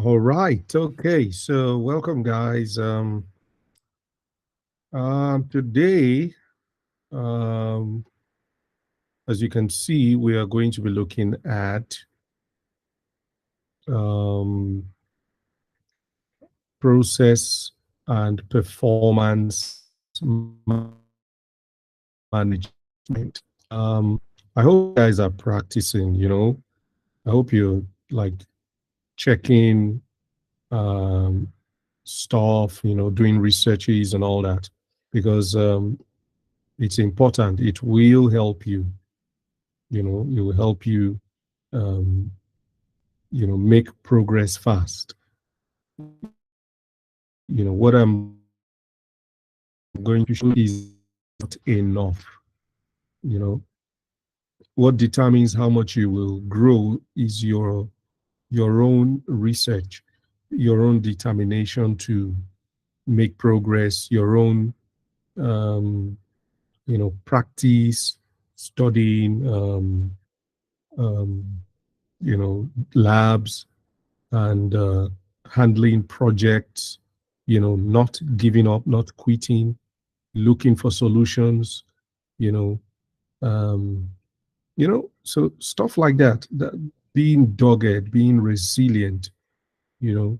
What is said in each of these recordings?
All right. Okay. So welcome, guys. Today, um, as you can see, we are going to be looking at um, process and performance management. I hope you guys are practicing. I hope you're like checking stuff. Doing researches and all that, because it's important. It will help you. It will help you, um, make progress fast. What I'm going to show is not enough. You know, what determines how much you will grow is your own research, your own determination to make progress, your own, um, practice, studying, um, labs, and handling projects, not giving up, not quitting, looking for solutions, you know, um, so stuff like that, being dogged, being resilient, you know,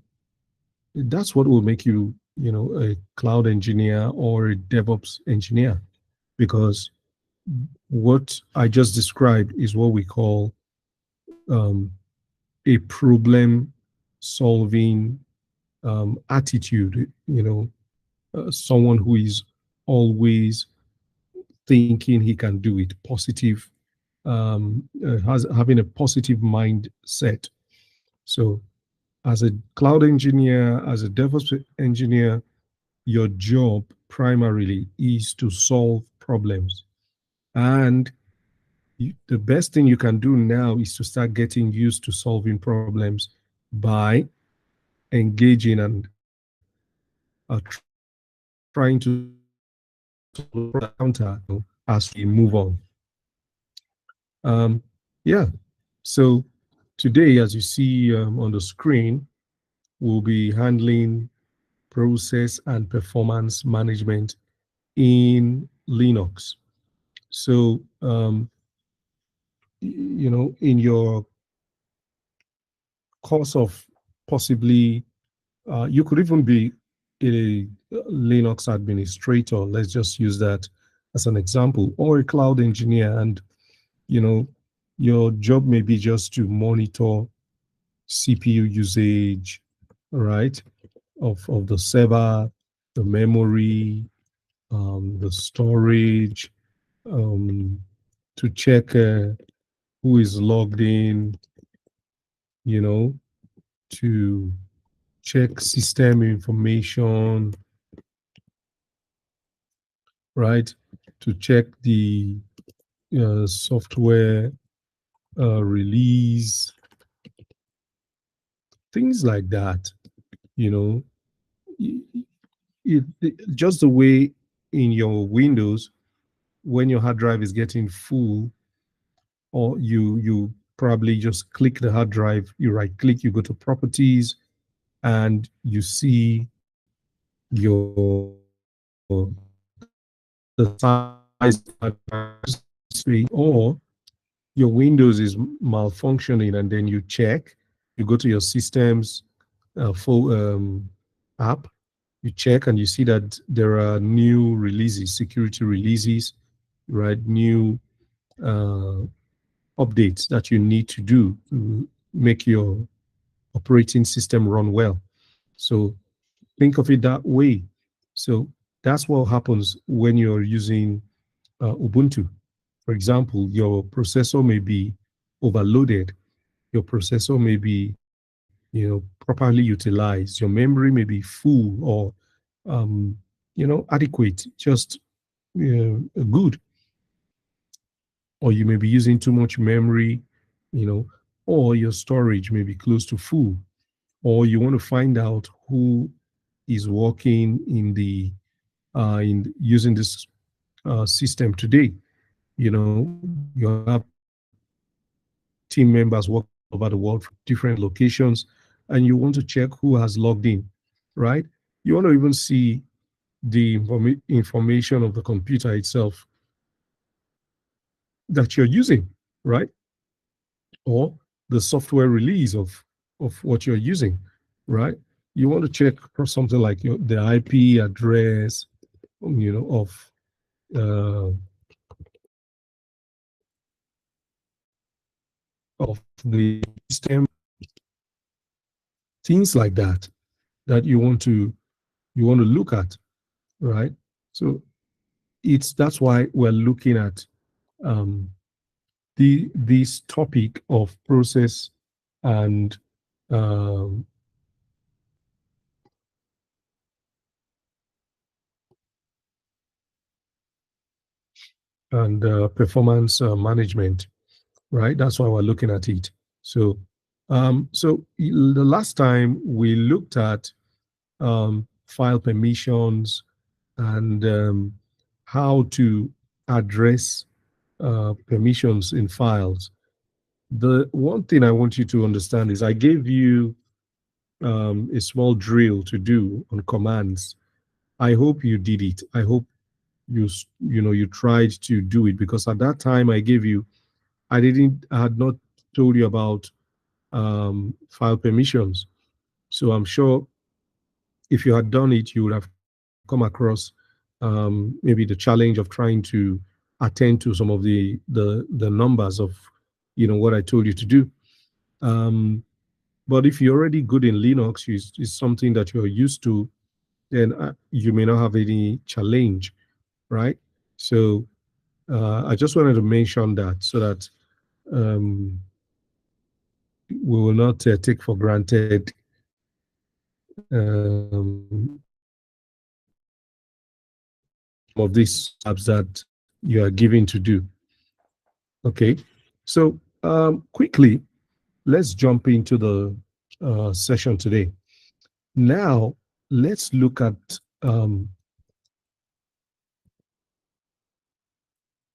that's what will make you, a cloud engineer or a DevOps engineer, because what I just described is what we call a problem solving attitude, someone who is always thinking he can do it, positive, has having a positive mindset. So, as a cloud engineer, as a DevOps engineer, your job primarily is to solve problems. And the best thing you can do now is to start getting used to solving problems by engaging and trying to solve counter as we move on. Yeah. So today, as you see on the screen, we'll be handling process and performance management in Linux. So, in your course of possibly, you could even be a Linux administrator. Let's just use that as an example, or a cloud engineer. And, you know, your job may be just to monitor CPU usage, right, of the server, the memory, the storage, um, to check who is logged in, you know, to check system information, right, to check the software release, things like that, you know. Just the way in your Windows, when your hard drive is getting full, or you probably just click the hard drive, you right click, you go to properties, and you see your the size of the hard drive, or your Windows is malfunctioning, and then you check, you go to your systems full app, you check and you see that there are new releases, security releases, right? New uh, updates that you need to do to make your operating system run well. So think of it that way. So that's what happens when you're using Ubuntu. For example, your processor may be overloaded. Your processor may be, properly utilized. Your memory may be full or, adequate, just good. Or you may be using too much memory, you know, or your storage may be close to full. Or you want to find out who is working in using this system today. You have team members working all over the world from different locations. and you want to check who has logged in, right? You want to even see the information of the computer itself that you're using, right? Or the software release of what you're using, right? You want to check for something like the IP address, uh, of the system, things like that that you want to look at, right? So that's why we're looking at um, this topic of process and um, performance management, right? That's why we're looking at it. So, the last time we looked at file permissions and how to address permissions in files. The one thing I want you to understand is I gave you a small drill to do on commands. I hope you did it. I hope you tried to do it, because at that time I gave you, I had not told you about file permissions. So I'm sure if you had done it, you would have come across maybe the challenge of trying to attend to some of the numbers of what I told you to do. Um, but if you're already good in Linux, it's something that you're used to, then you may not have any challenge, right? So I just wanted to mention that so that um, we will not take for granted some of these apps that you are given to do. Okay, so quickly, let's jump into the session today. Now, let's look at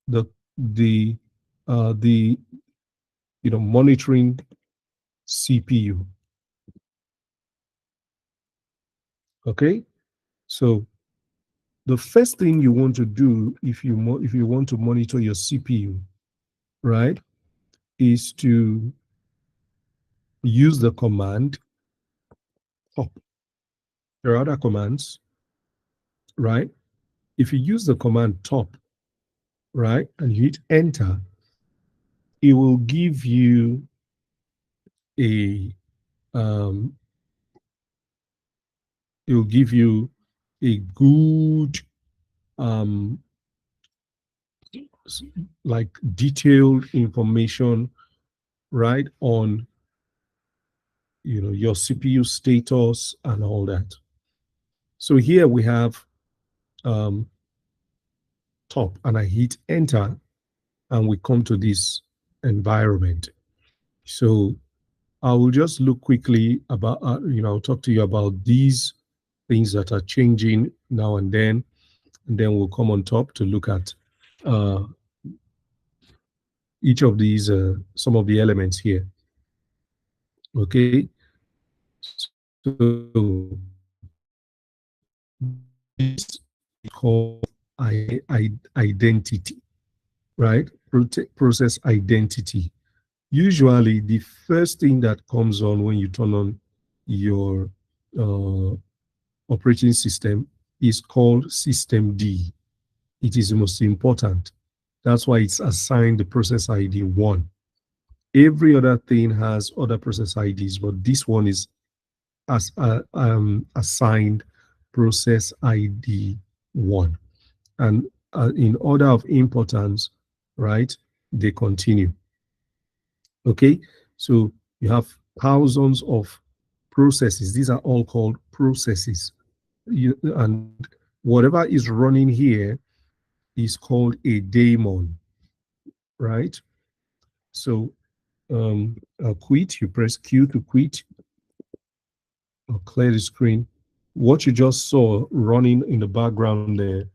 the the the monitoring CPU. Okay, so the first thing you want to do if you want to monitor your CPU, right, is to use the command top. There are other commands, right? If you use the command top, right, and you hit enter, it will give you a um, it will give you a good um, like detailed information, right, on your CPU status and all that. So here we have um, top, and I hit enter, and we come to this environment. So I will just look quickly about, I'll talk to you about these things that are changing now and then we'll come on top to look at uh, each of these, some of the elements here. Okay, so this is called identity, right? Process identity. Usually, the first thing that comes on when you turn on your uh, operating system is called System D. It is the most important. That's why it's assigned the process ID 1. Every other thing has other process IDs, but this one is assigned process ID 1. And in order of importance, right, they continue. Okay, so you have thousands of processes. These are all called processes. And whatever is running here is called a daemon, right? So quit, you press Q to quit or clear the screen. What you just saw running in the background there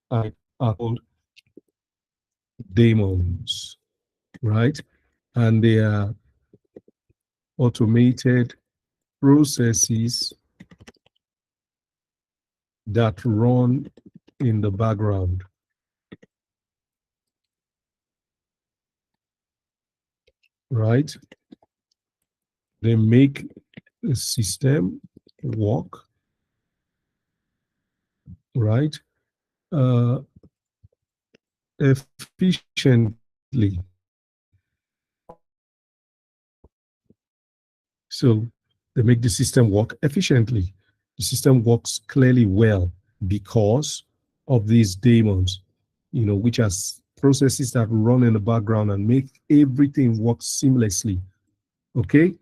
are called daemons, right? And they are automated processes that run in the background, right? They make the system work, right? Efficiently. So they make the system work efficiently. The system works clearly well because of these daemons, which are processes that run in the background and make everything work seamlessly. Okay?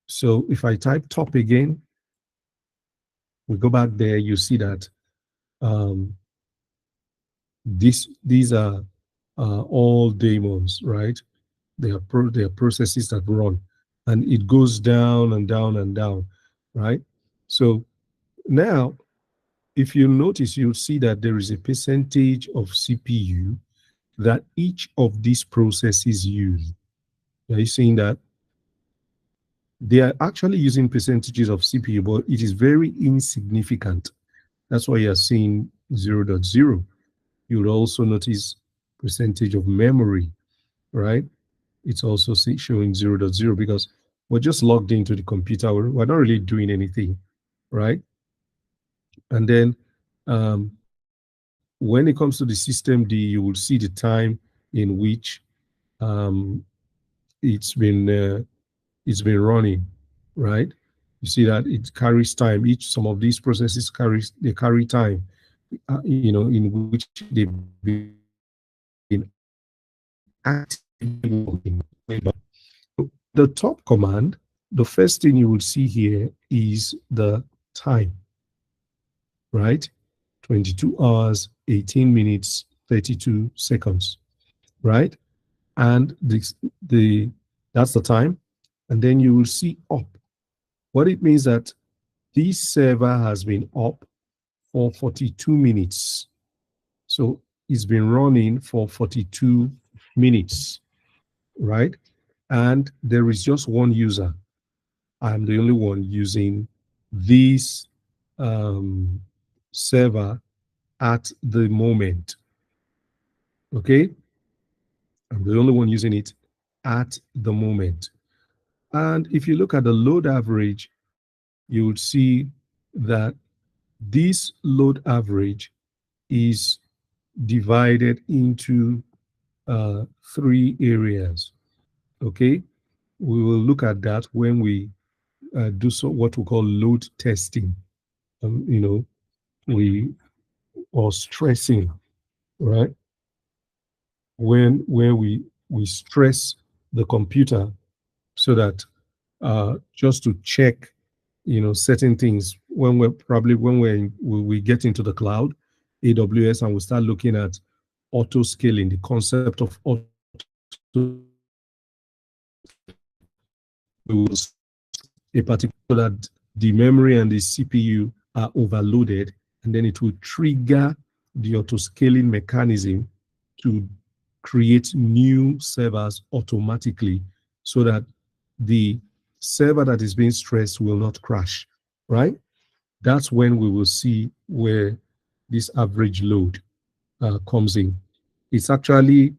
So if I type top again, we go back there, you see that um, these are all daemons, right? They are processes that run, and it goes down and down and down, right? So now, if you notice, you'll see that there is a percentage of CPU that each of these processes use. Are you seeing that? They are actually using percentages of CPU, but it is very insignificant. That's why you're seeing 0.0. You'll also notice percentage of memory, right? It's also showing 0.0 because we're just logged into the computer. We're not really doing anything, right? And then when it comes to the system D, you will see the time in which um, it's been uh, it's been running, right? You see that it carries time. Each some of these processes carry time, in which they've been actively working. The top command, the first thing you will see here is the time, right? 22 hours, 18 minutes, 32 seconds, right? And that's the time. And then you will see up. What it means that this server has been up for 42 minutes. So it's been running for 42 minutes, right? And there is just one user. I'm the only one using this server at the moment. Okay? I'm the only one using it at the moment. And if you look at the load average, you would see that this load average is divided into three areas. Okay? We will look at that when we do what we call load testing. We or stressing, right? Where we stress the computer so that just to check, certain things when we get into the cloud, AWS, and we start looking at auto scaling, the concept of auto a particular that the memory and the CPU are overloaded, and then it will trigger the auto scaling mechanism to create new servers automatically so that the server that is being stressed will not crash, right? That's when we will see where this average load comes in. It's actually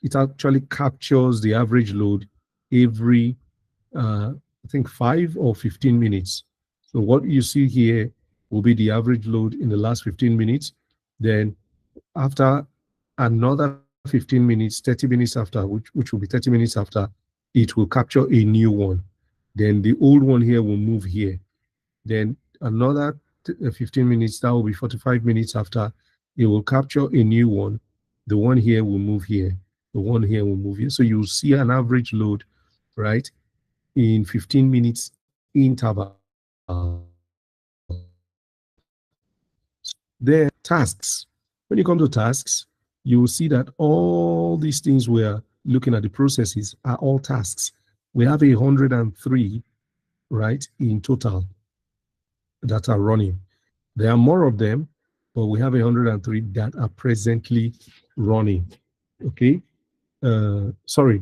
it actually captures the average load every I think 5 or 15 minutes. So what you see here will be the average load in the last 15 minutes. Then after another 15 minutes, 30 minutes after, which will be 30 minutes after, it will capture a new one. Then the old one here will move here. Then another 15 minutes, that will be 45 minutes after, it will capture a new one. The one here will move here. The one here will move here. So you'll see an average load, right, in 15 minutes interval. Then tasks. When you come to tasks, you will see that all these things we're looking at, the processes, are all tasks. We have 103, right, in total that are running. There are more of them, but we have 103 that are presently running. Okay. sorry,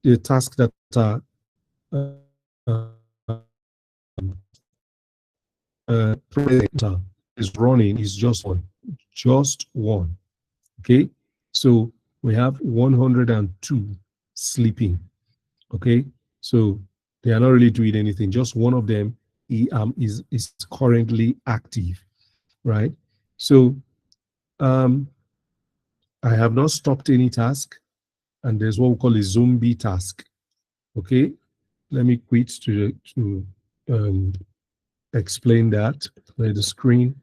the tasks that are present is running is just one. Okay, so we have 102 sleeping. Okay, so they are not really doing anything. Just one of them is currently active, right? So I have not stopped any task, and there's what we call a zombie task. Okay, let me quit to um, explain that. Let the screen.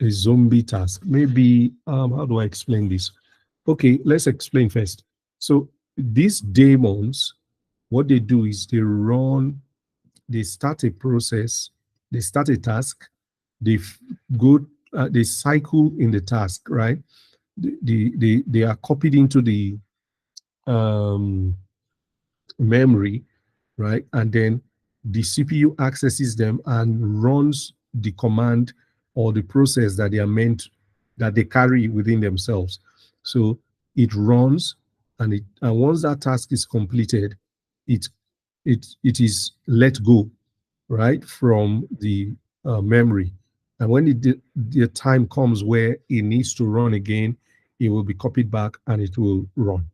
A zombie task. Maybe how do I explain this? Okay, let's explain first. So these daemons, what they do is they start a process, they start a task, they go, they cycle in the task, right? They are copied into the um, memory, right? And then the CPU accesses them and runs the command or the process that they are meant that they carry within themselves. So it runs, and once that task is completed, it it is let go, right, from the memory. And when the time comes where it needs to run again, it will be copied back and it will run.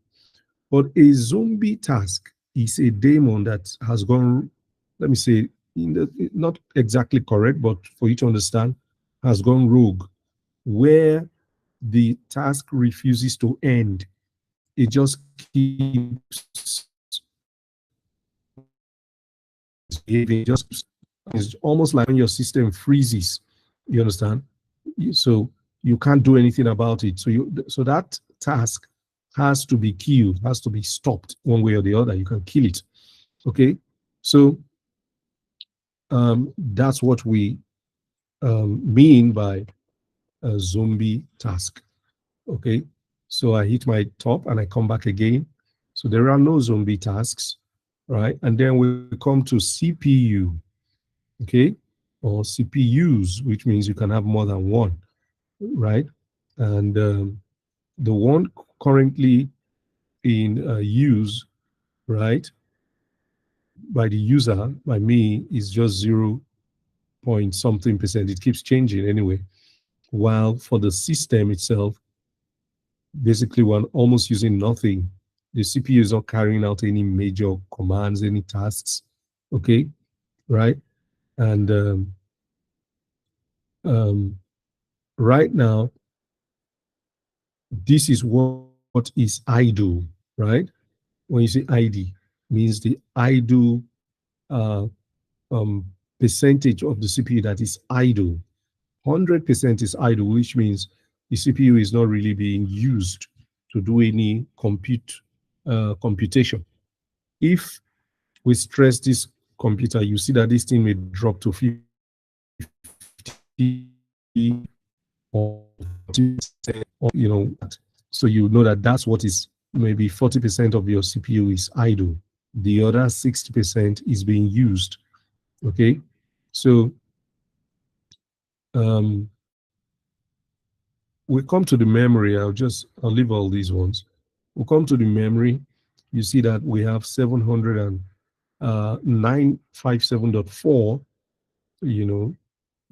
But a zombie task is a daemon that has gone, let me say, not exactly correct, but for you to understand, has gone rogue, where the task refuses to end. It just keeps behaving, it's almost like when your system freezes, you understand? So you can't do anything about it. So that task has to be killed, has to be stopped one way or the other. You can kill it. Okay. So that's what we mean by a zombie task. Okay. So I hit my top and I come back again. So there are no zombie tasks, right? And then we come to CPU, okay, or CPUs, which means you can have more than one, right? And the one currently in use, right, by the user, by me, is just 0 point something percent. It keeps changing anyway. While for the system itself, basically we're almost using nothing. The CPU is not carrying out any major commands, any tasks, okay, right? And um, right now, this is what is idle, right? When you say ID, means the idle uh, um, percentage of the CPU that is idle. 100% is idle, which means the CPU is not really being used to do any computation. If we stress this computer, you see that this thing may drop to 50 or 40%, or, so you know that that's what is, maybe 40% of your CPU is idle. The other 60% is being used. Okay. So um, we come to the memory. I'll leave all these ones. We'll come to the memory. You see that we have 70957.4,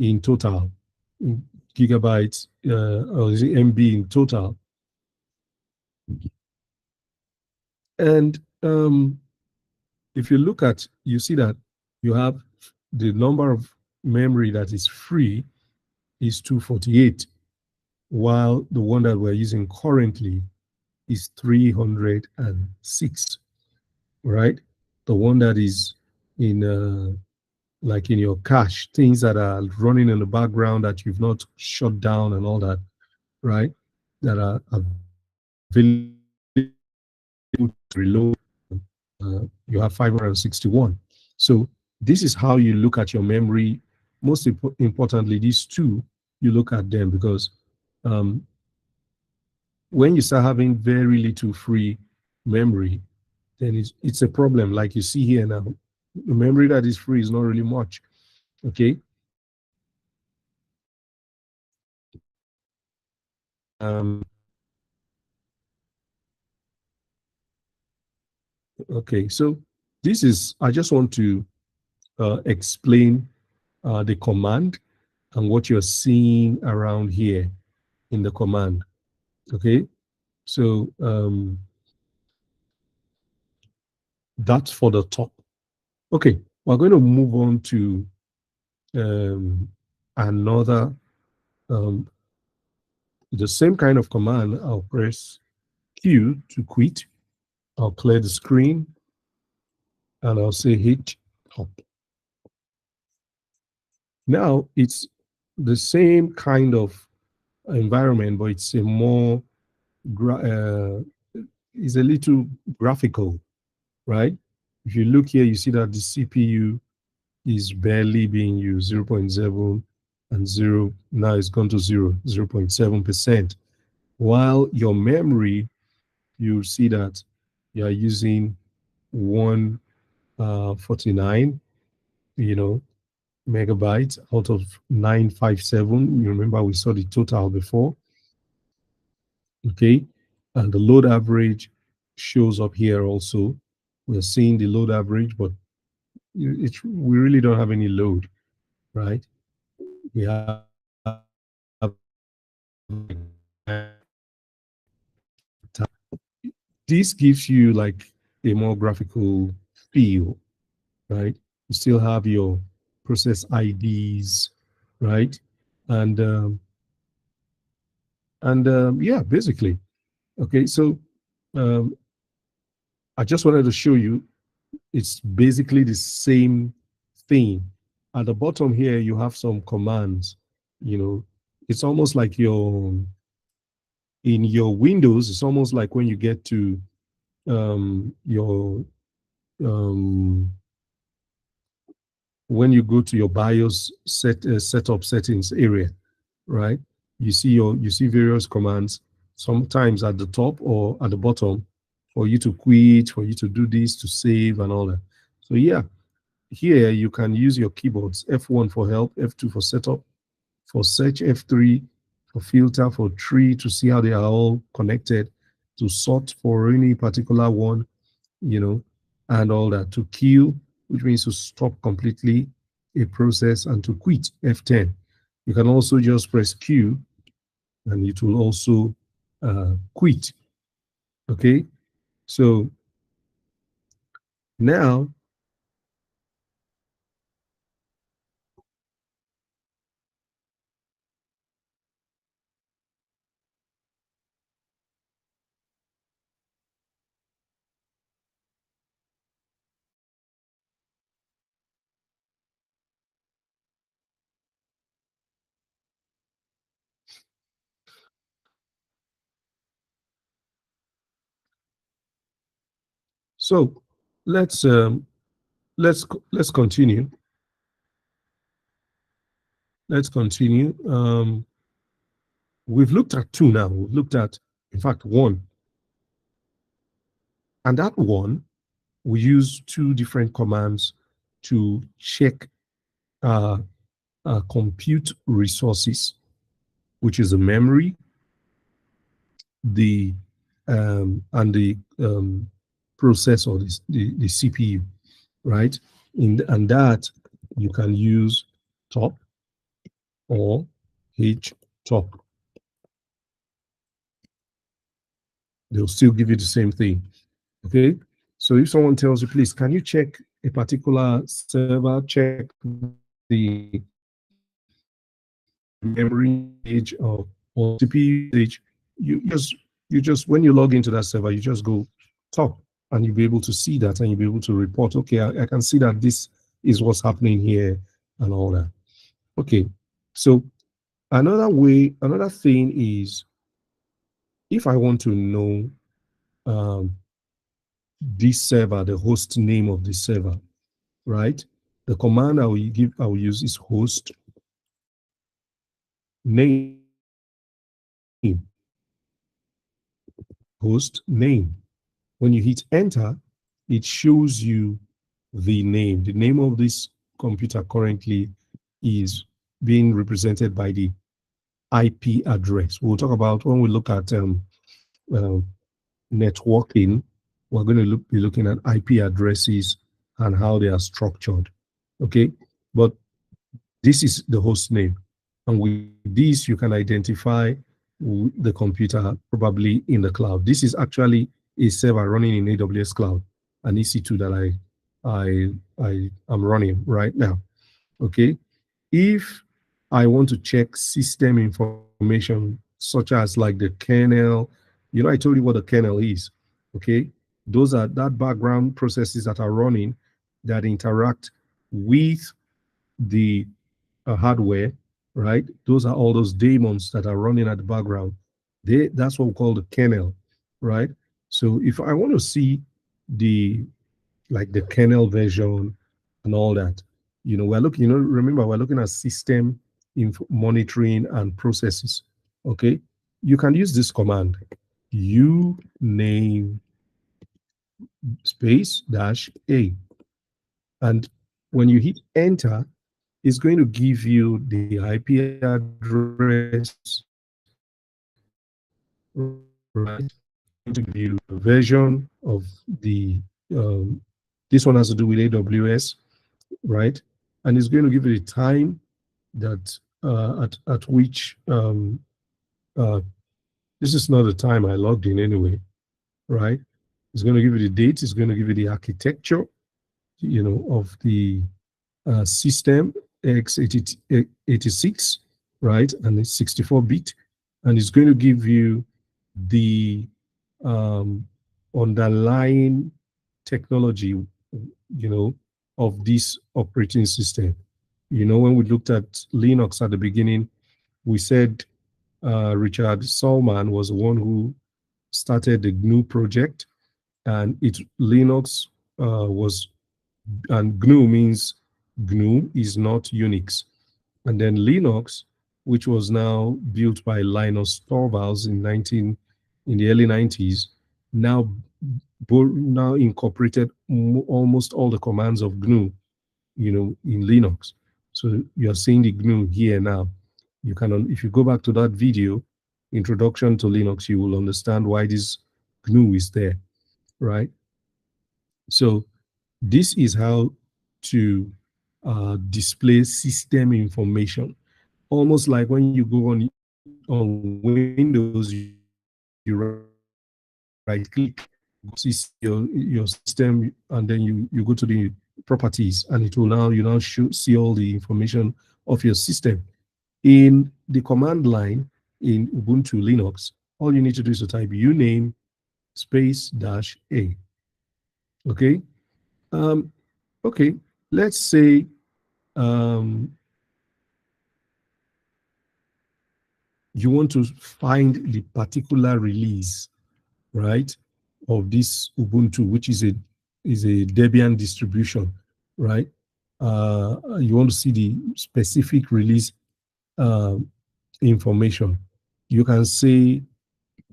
in total, in gigabytes, or is it MB in total. And if you look at, you see that you have the number of memory that is free is 248, while the one that we're using currently is 306, right? The one that is in like in your cache, things that are running in the background that you've not shut down and all that, right? That are available to reload. You have 561. So this is how you look at your memory. Most importantly, these two, you look at them because um, when you start having very little free memory, then it's a problem. Like you see here now, the memory that is free is not really much. Okay. okay, so this is, I just want to explain the command and what you're seeing around here in the command. Okay, so that's for the top. Okay, we're going to move on to another, um, the same kind of command. I'll press Q to quit. I'll clear the screen and I'll say H top. Now it's the same kind of environment, but it's a more, it's a little graphical, right? If you look here, you see that the CPU is barely being used, 0.7 and 0. Now it's gone to 0.7%. While your memory, you see that you are using 149, megabytes out of 957. You remember we saw the total before, okay? And the load average shows up here also. We're seeing the load average, but we really don't have any load, right? We have this gives you like a more graphical feel, right? You still have your process IDs, right? And yeah, basically, okay. So um, I just wanted to show you it's basically the same thing. At the bottom here, you have some commands. It's almost like in your Windows. It's almost like when you get to your um, when you go to your BIOS setup settings area, right? You see various commands, sometimes at the top or at the bottom, for you to quit, for you to do this, to save, and all that. So yeah, here you can use your keyboards: F1 for help, F2 for setup, for search, F3 for filter, for tree to see how they are all connected, to sort for any particular one, you know, and all that. To kill, which means to stop completely a process, and to quit, F10. You can also just press Q and it will also quit. Okay, so now, so let's um, let's continue. Let's continue. We've looked at two now. We've looked at, in fact, one, and that one we use two different commands to check uh, compute resources, which is the memory, the and the processor, the CPU, right? And that you can use top or H top. They'll still give you the same thing. Okay. So if someone tells you, please, can you check a particular server, check the memory usage or CPU usage, you just when you log into that server, you just go top and you'll be able to see that and you'll be able to report, okay, I can see that this is what's happening here and all that. Okay. So another thing is, if I want to know um, this server, the host name of the server, right? The command I will use is host name. Host name. When you hit enter, it shows you the name. The name of this computer currently is being represented by the IP address. We'll talk about when we look at uh, networking, we're going to be looking at IP addresses and how they are structured. Okay, but this is the host name. And with this, you can identify the computer probably in the cloud. This is actually a server running in AWS Cloud, an EC2 that I am running right now. Okay. If I want to check system information, such as like the kernel, I told you what the kernel is. Okay. Those are that background processes that are running that interact with the hardware, right? Those are all those daemons that are running at the background. That's what we call the kernel, right? So if I want to see the the kernel version and all that, we're looking, remember we're looking at system monitoring and processes. Okay, you can use this command, uname space dash a, and when you hit enter, it's going to give you the IP address, right? Going to give you the version of the, this one has to do with AWS, right? And it's going to give you the time that, at which, uh, this is not the time I logged in anyway, right? It's going to give you the date, it's going to give you the architecture, of the system x86, right? And it's 64-bit. And it's going to give you the underlying technology, of this operating system. When we looked at Linux at the beginning, we said Richard Stallman was the one who started the GNU project, and Linux was, and GNU means GNU is not Unix. And then Linux, which was now built by Linus Torvalds in the early 90s, now incorporated almost all the commands of GNU, in Linux. So you're seeing the GNU here now. You can, if you go back to that video, Introduction to Linux, you will understand why this GNU is there, right? So this is how to display system information. Almost like when you go on Windows, you right click, go to your system, and then you go to the properties, and it will now see all the information of your system. In the command line in Ubuntu Linux, all you need to do is to type uname space dash a. Okay. Okay. Let's say um, you want to find the particular release, right, of this Ubuntu, which is a Debian distribution, right? You want to see the specific release uh, information. You can say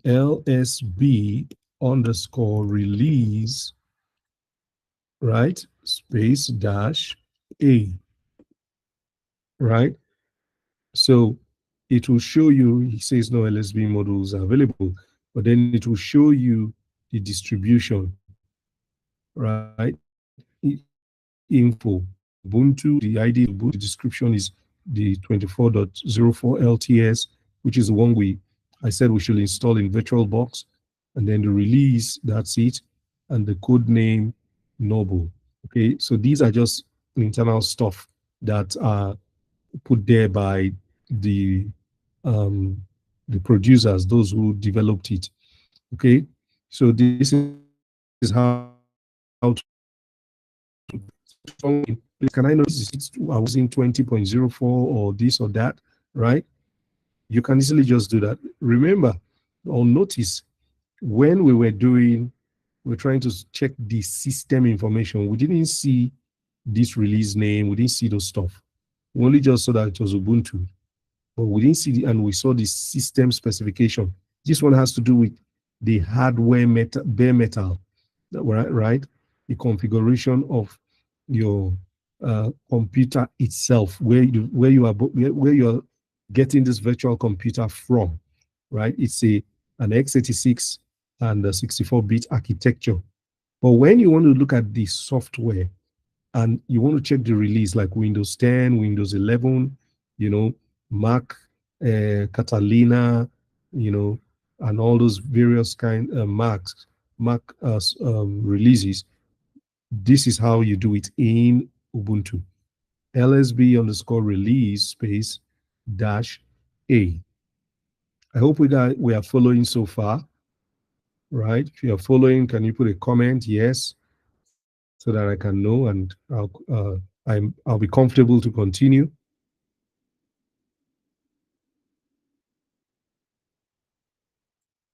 LSB underscore release, right? Space dash A, right? So it will show you, he says no LSB modules are available, but then it will show you the distribution, right? Info, Ubuntu, the ID of Ubuntu, the description is the 24.04 LTS, which is the one I said we should install in VirtualBox, and then the release, that's it, and the code name, Noble. Okay, so these are just internal stuff that are put there by the um, the producers, those who developed it. Okay, so this is how to, can I notice I was in 20.04 or this or that, right? You can easily just do that. Remember, or notice, when we're trying to check the system information, we didn't see this release name, we didn't see those stuff. We only just saw that it was Ubuntu, but we didn't see and we saw the system specification. This one has to do with the hardware bare metal, right? The configuration of your computer itself, where you are getting this virtual computer from, right? It's an x86 and a 64-bit architecture. But when you want to look at the software and you want to check the release like Windows 10, Windows 11, you know, Mac, Catalina, you know, and all those various kind Mac releases, this is how you do it in Ubuntu. LSB underscore release space dash A. I hope we are following so far, right? If you are following, can you put a comment? Yes, so that I can know and I'll be comfortable to continue.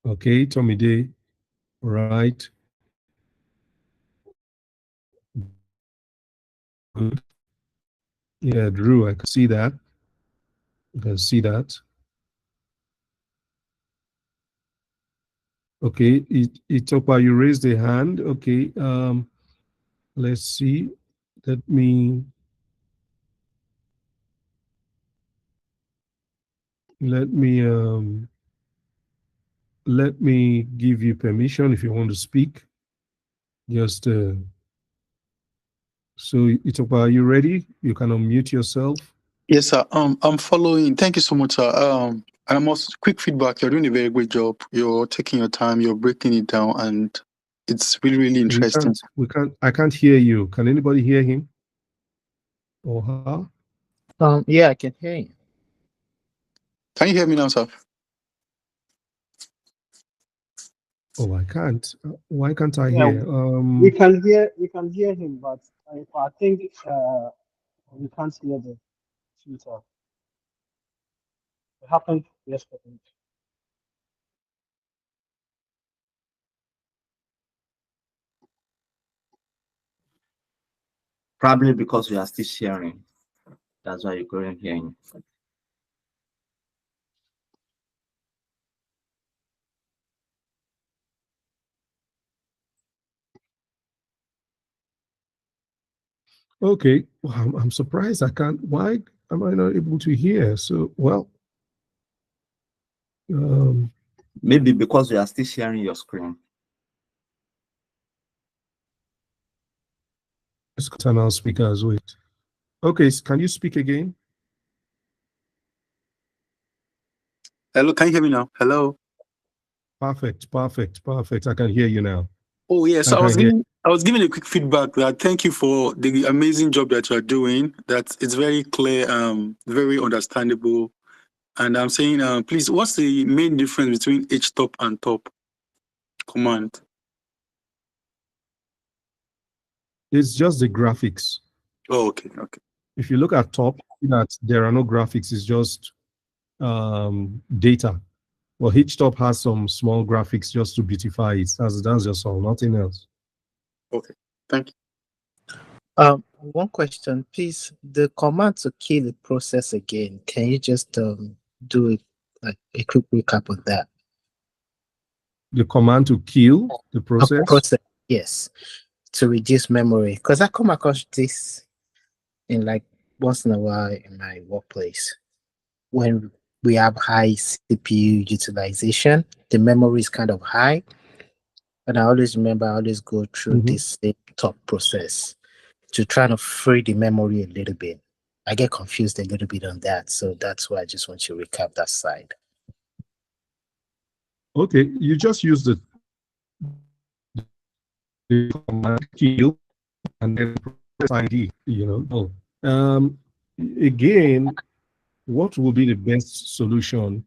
Okay, Tommy Day, right? Good. Yeah, Drew, I can see that. I can see that. Okay, Itopa, you raised a hand. Okay, let's see. Let me let me um let me give you permission if you want to speak. Just so Itopa, are you ready? You can unmute yourself. Yes, sir. I'm following. Thank you so much, sir. And I'm also quick feedback. You're doing a very great job. You're taking your time. You're breaking it down, and it's really, really interesting. I can't hear you. Can anybody hear him or her? Yeah, I can hear you. Can you hear me now, sir? Oh, I can't. Why can't I Yeah, hear? we can hear him, but I think we can't hear the tutor. It happened yesterday. Probably because we are still sharing. That's why you couldn't hear him. Okay, well, I'm surprised. I can't. Why am I not able to hear? So, well, um, Maybe because you are still sharing your screen. external speakers. Wait. Okay, can you speak again? Hello, can you hear me now? Hello. Perfect, perfect, perfect. I can hear you now. Oh yes, I can hear. I was giving a quick feedback that thank you for the amazing job that you are doing. That it's very clear, very understandable. And I'm saying, please, what's the main difference between htop and top command? It's just the graphics. Oh, okay, okay. If you look at top, that there are no graphics. It's just data. Well, each top has some small graphics just to beautify it. That's just all, nothing else. Okay, thank you. One question, please. The command to kill the process again. Can you just do it like a quick recap of that? The command to kill the process. Process, yes, to reduce memory. Because I come across this in like once in a while in my workplace when we have high CPU utilization. The memory is kind of high, and I always remember I always go through this same top process to try to free the memory a little bit. I get confused a little bit on that, so that's why I just want to recap that side. Okay, you just use the command kill and then process ID. Again, what will be the best solution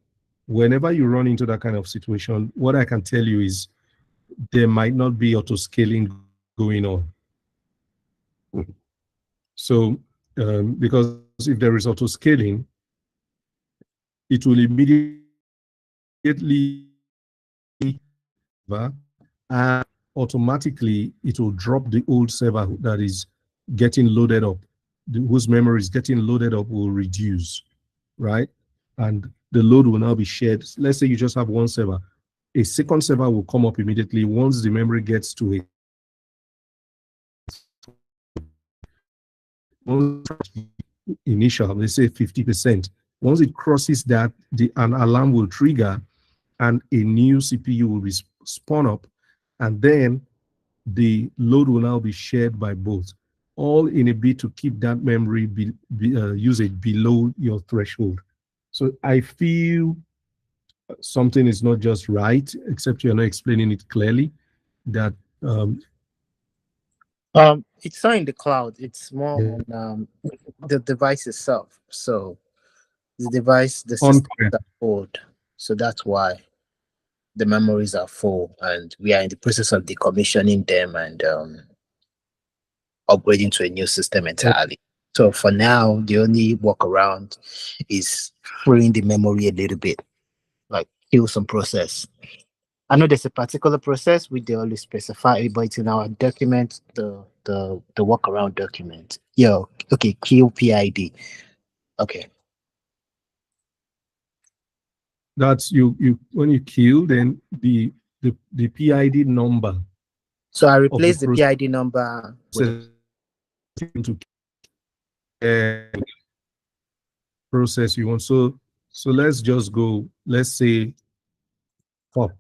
whenever you run into that kind of situation? What I can tell you is there might not be auto scaling going on. So, because if there is auto scaling, it will immediately and automatically it will drop the old server that is getting loaded up, whose memory is getting loaded up will reduce, right? And the load will now be shared. Let's say you just have one server. A second server will come up immediately once the memory gets to a initial, let's say 50%, Once it crosses that, an alarm will trigger and a new CPU will be spun up, and then the load will now be shared by both, all in a bid to keep that memory usage below your threshold. So I feel something is not just right, except you're not explaining it clearly. That It's not in the cloud. It's more yeah, on the device itself. So the device, the on system are old. So that's why the memories are full, and we are in the process of decommissioning them and upgrading to a new system entirely. So for now, the only workaround is freeing the memory a little bit, like kill some process. I know there's a particular process which they always specify, but it's in our document, the workaround document. Yo, okay, kill PID. Okay. that's you when you kill, then the PID number So I of the replace the PID number with process to process you want. So let's just go, let's say pop,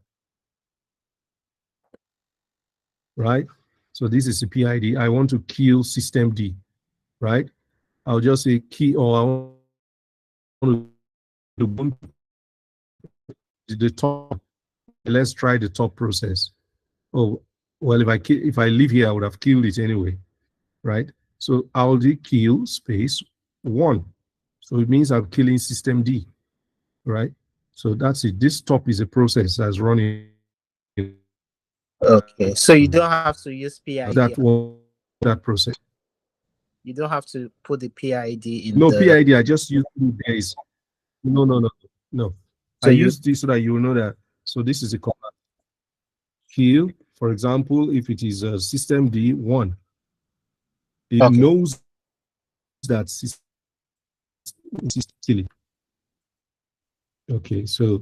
right? So this is the PID. I want to kill system D, right? I'll just say key, or I want to go to the top. Let's try the top process. Oh, well, if I leave here, I would have killed it anyway, right? So I'll do kill space 1. So it means I'm killing system D, right? So that's it. This top is a process that's running. okay. So you don't have to use PID. That one, that process. You don't have to put the PID in No the. PID. I just use days. No. So I you. use this so that you know that. So this is a command. Kill, for example, if it is a system D1, it Okay. knows that system is killing. Okay, so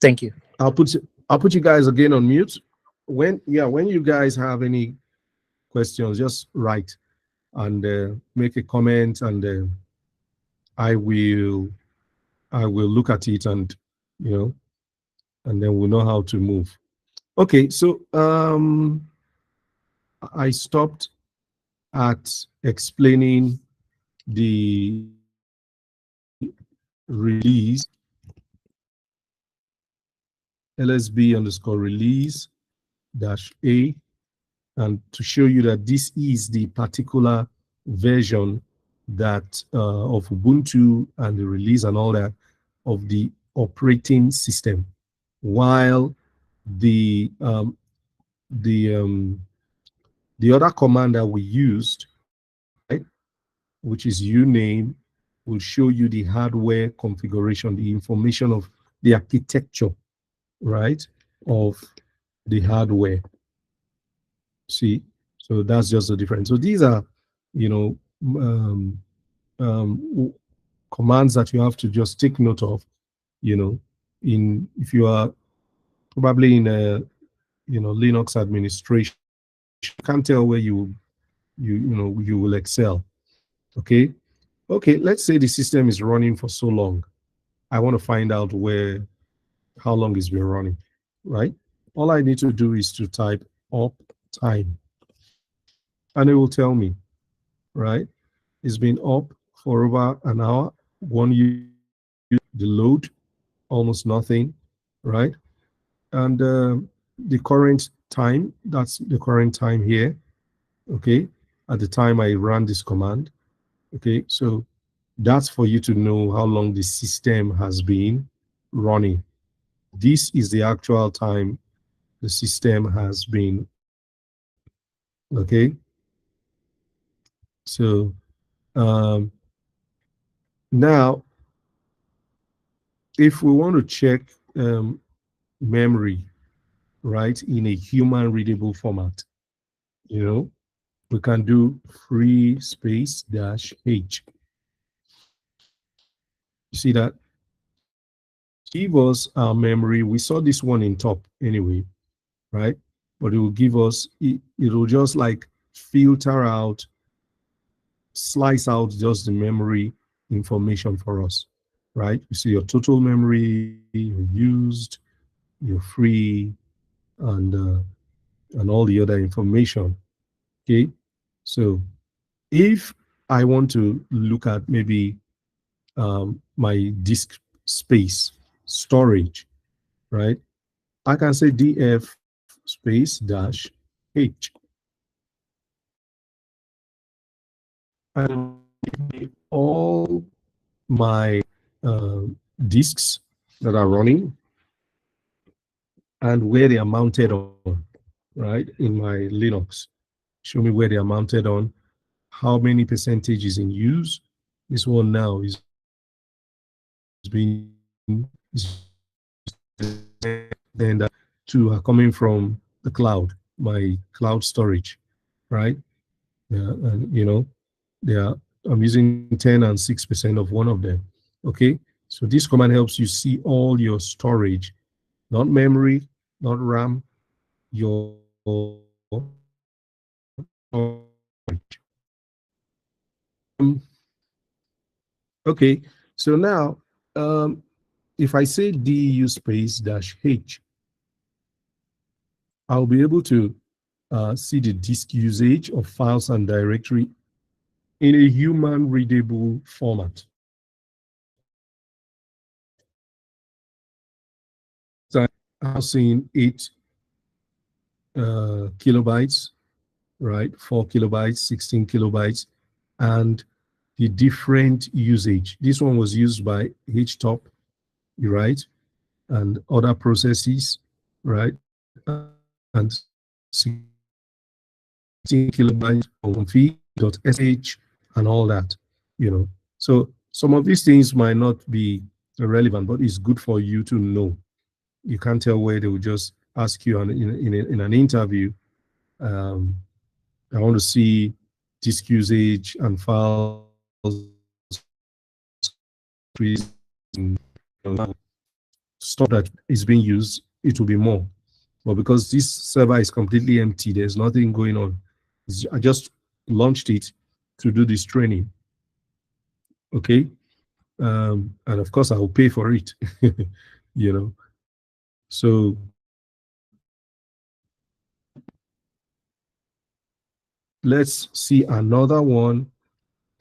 Thank you. I'll put you guys again on mute. When you guys have any questions, just write and make a comment, and I will look at it, and and then we'll know how to move. Okay, so I stopped at explaining the release, LSB underscore release dash A, and to show you that this is the particular version that of Ubuntu and the release and all that of the operating system, while the the um, the other command that we used, right, which is uname, will show you the hardware configuration, the information of the architecture, right, of the hardware. See, so that's just the difference. So these are, you know, commands that you have to just take note of, if you are probably in a, Linux administration, you can't tell where you will excel. Okay. Okay. Let's say the system is running for so long. I want to find out how long it's been running, right? All I need to do is to type up time, and it will tell me, right? It's been up for over an hour, 1 year, the load, almost nothing, right? And the current time, that's the current time here, okay? At the time I ran this command, okay? So that's for you to know how long the system has been running. This is the actual time the system has been running, okay? So now, if we want to check memory, right, in a human readable format, we can do free space dash H. You see that? Give us our memory. We saw this one in top anyway, right? But it will give us, it will just like filter out, slice out just the memory information for us. right? You see your total memory, your used, your free, and all the other information. Okay, so if I want to look at maybe my disk space storage, right? I can say df space dash h, and all my disks that are running and where they are mounted on, right? In my Linux, show me where they are mounted on, how many percentage is in use. This one now is being then that two are coming from the cloud, my cloud storage, right? Yeah, and they are, I'm using 10 and 6% of one of them. Okay, so this command helps you see all your storage, not memory, not RAM, your storage. Okay, so now if I say du space dash h, I'll be able to see the disk usage of files and directory in a human readable format. So I'm seeing 8 kilobytes, right? 4 kilobytes, 16 kilobytes, and the different usage. This one was used by HTOP, right? And other processes, right? And 16 kilobytes on feed.sh and all that, So some of these things might not be relevant, but it's good for you to know. You can't tell where they will just ask you in an interview, I want to see disk usage and files stuff that is being used, it will be more. But because this server is completely empty, there's nothing going on. I just launched it to do this training. Okay. And of course, I will pay for it. So let's see another one.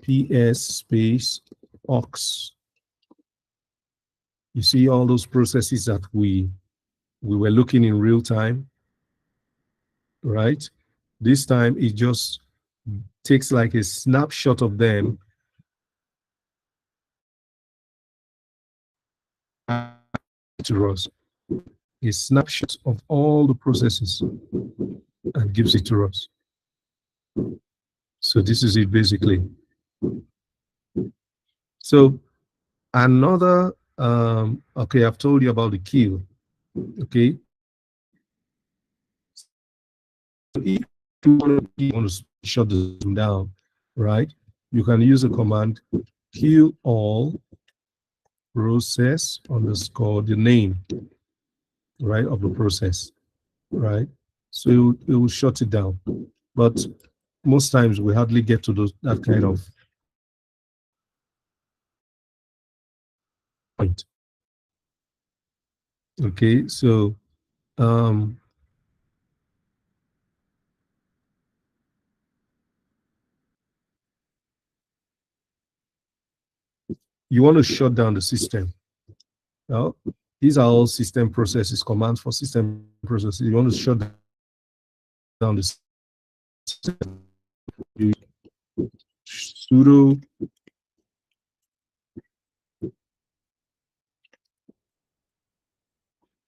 PS space aux. You see all those processes that we were looking in real time, right? This time it just takes like a snapshot of them to us, a snapshot of all the processes, and gives it to us. So this is it basically. So another, okay, I've told you about the kill. Okay. So if you want to shut the Zoom down, right? You can use the command kill all process underscore the name, right, of the process, right? So it will shut it down. But most times we hardly get to that kind of point. Okay, so you want to shut down the system. Now, these are all system processes, commands for system processes. You want to shut down the system. You sudo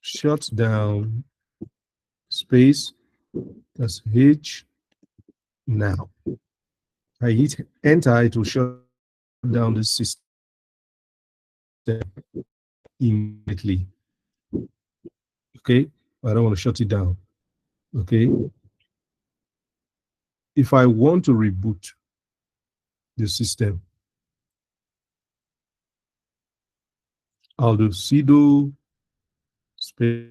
shut down space, that's H now. I hit enter, it will shut down the system immediately. Okay, I don't want to shut it down. Okay, if I want to reboot the system, I'll do sudo space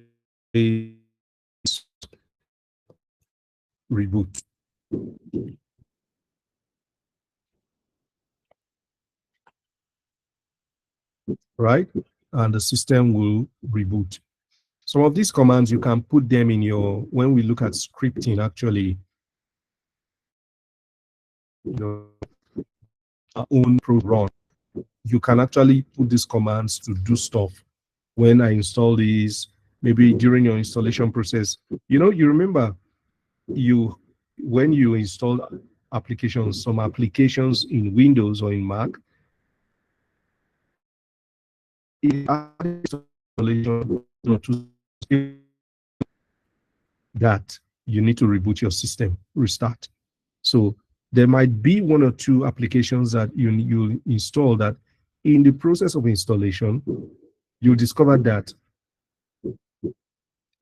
reboot. right? And the system will reboot. Some of these commands, you can put them in your, when we look at scripting, actually, our own program, you can actually put these commands to do stuff. When I install these, maybe during your installation process, you remember when you install applications, some applications in Windows or in Mac, installation that you need to reboot your system, restart. So there might be one or two applications that you install that in the process of installation, you discover that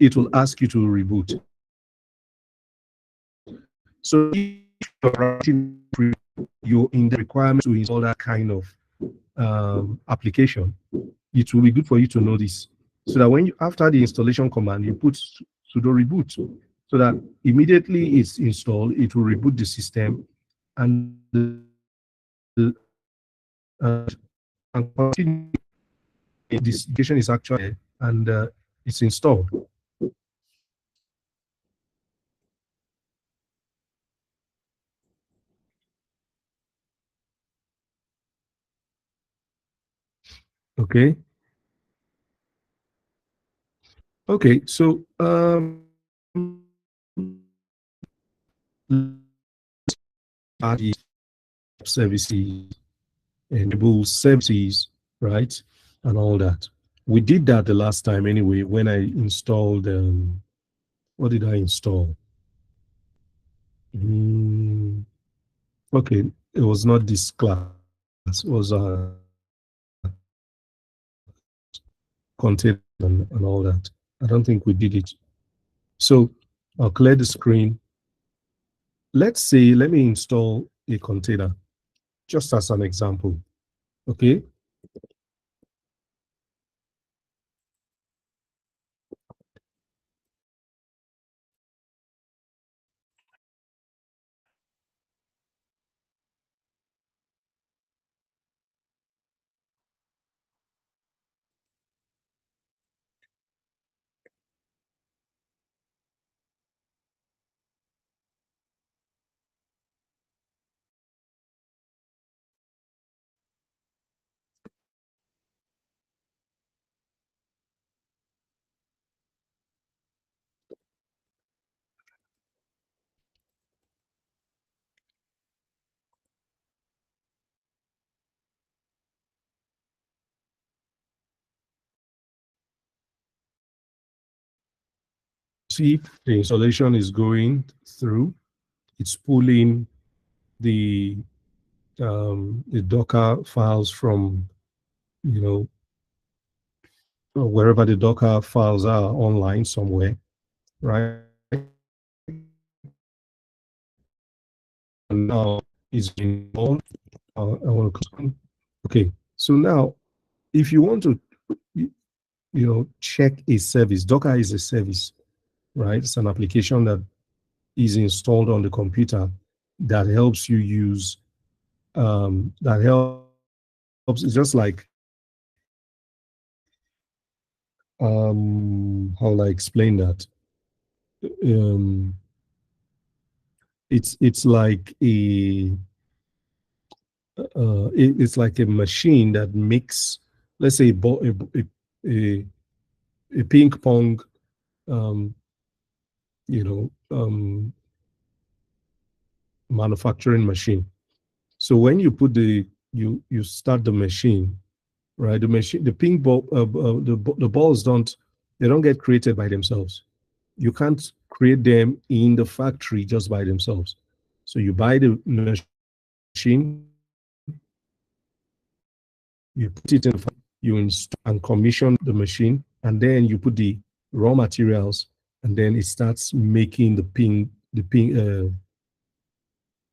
it will ask you to reboot. So if you're writing, you're in the requirement to install that kind of application, it will be good for you to know this. So that when you, after the installation command, you put sudo reboot, so that immediately it's installed, it will reboot the system, and and continue. This application is actually and it's installed. Okay. Okay. So the services, enable services, right, and all that. We did that the last time anyway when I installed. What did I install? Okay, it was not this class. It was container and all that. I don't think we did it. So I'll clear the screen. Let's say, let me install a container, just as an example. Okay. See, the installation is going through. It's pulling the Docker files from, wherever the Docker files are online somewhere, right? And now it's been on. I want to. Okay, so now if you want to, check a service, Docker is a service, right? It's an application that is installed on the computer that helps you use, that helps, it's just like, how will I explain that? It's like it's like a machine that makes, let's say, a ping pong, manufacturing machine. So when you put you start the machine, right? The machine, the ping ball, the balls they don't get created by themselves. You can't create them in the factory just by themselves. So you buy the machine, you put it in, you install and commission the machine, and then you put the raw materials, and then it starts making the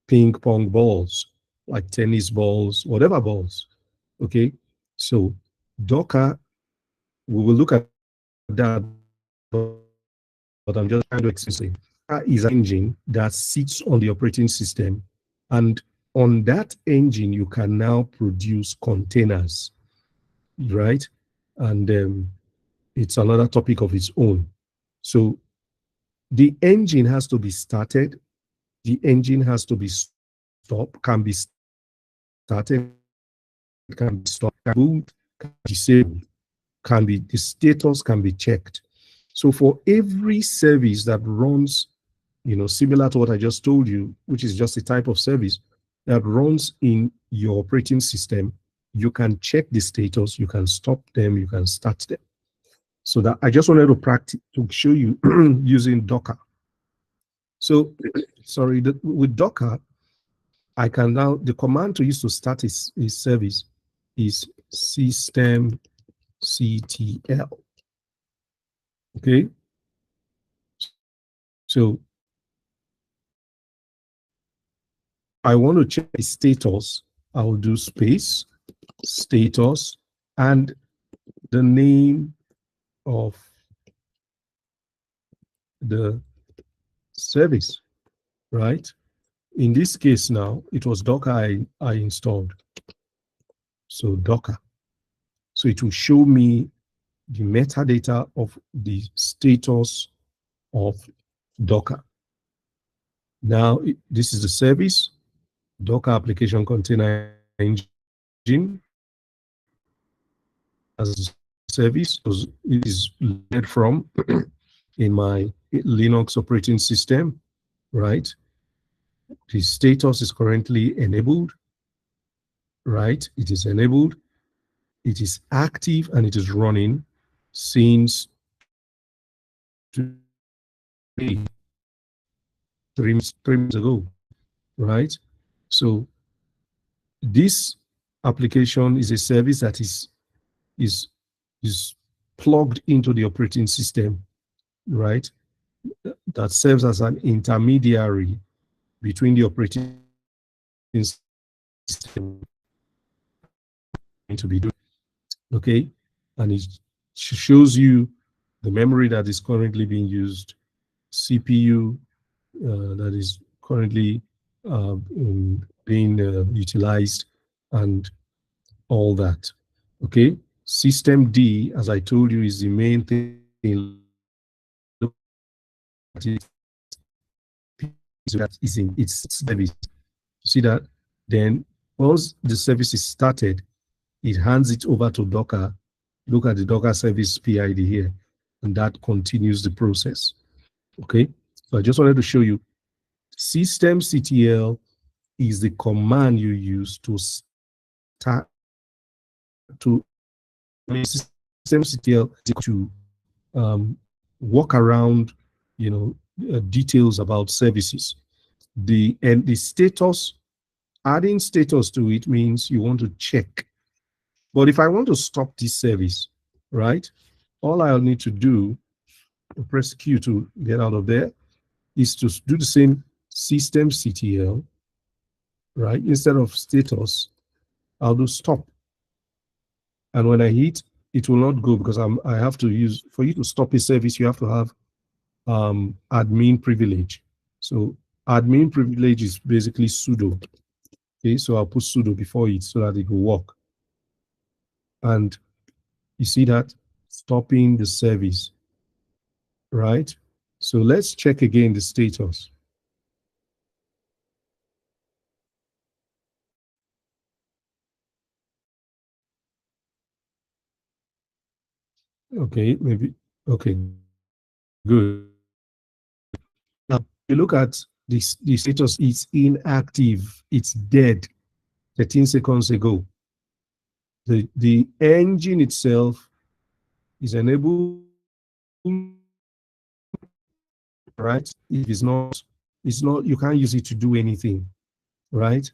ping pong balls, like tennis balls, whatever balls. Okay, so Docker, we will look at that, but I'm just trying to explain. Docker is an engine that sits on the operating system, and on that engine, you can now produce containers. right? And it's another topic of its own. So the engine has to be started. The engine has to be stopped, can be started, can be stopped, can be boot, can be disabled, can be, the status can be checked. So for every service that runs, similar to what I just told you, which is just a type of service that runs in your operating system, you can check the status, you can stop them, you can start them. So that I just wanted to practice to show you using Docker. So, sorry, with Docker, I can now, the command to use to start a service is systemctl. Okay. So I want to check the status. I will do space, status, and the name of the service, right? In this case now, it was Docker I installed. So Docker. So it will show me the metadata of the status of Docker. Now, this is the service, Docker application container engine as a service. It is led from in my Linux operating system, right? The status is currently enabled, right? It is enabled, it is active, and it is running since 3 months ago, right? So this application is a service that is plugged into the operating system, right? That serves as an intermediary between the operating system to be doing, okay? And it shows you the memory that is currently being used, CPU that is currently being utilized, and all that, okay? System D, as I told you, is the main thing. Look at it, that is in its service. See that? Then once the service is started, it hands it over to Docker. Look at the Docker service PID here, and that continues the process. Okay, so I just wanted to show you systemctl is the command you use to start to systemctl to walk around, details about services. The status, adding status to it means you want to check. But if I want to stop this service, right, all I'll need to do, press Q to get out of there, is to do the same systemctl, right? Instead of status, I'll do stop. And when I hit, it will not go because I have to use, for you to stop a service, you have to have admin privilege. So admin privilege is basically sudo. Okay, so I'll put sudo before it so that it will work. And you see that stopping the service, right? So let's check again the status. Okay, maybe, okay, good. Now, you look at this, the status is inactive, it's dead 13 seconds ago. The engine itself is enabled, right? It is not, it's not, you can't use it to do anything, right?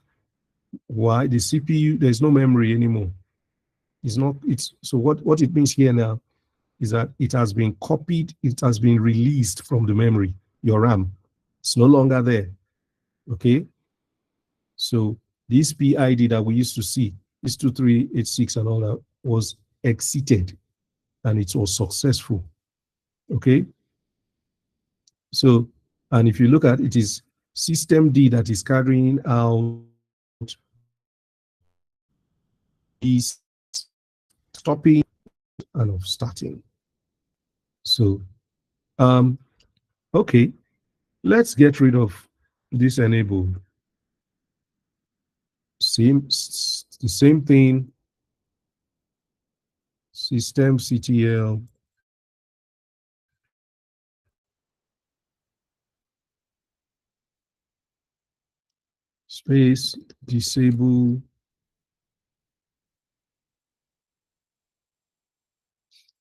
Why? The CPU, there's no memory anymore. It's not, it's, so what it means here now is that it has been copied, it has been released from the memory, your RAM. It's no longer there, okay? So this PID that we used to see, this 2386 and all that, was exited and it was successful, okay? So, and if you look at it, is system D that is carrying out this stopping and of starting. So, okay, let's get rid of this enable. The same thing, systemctl space disable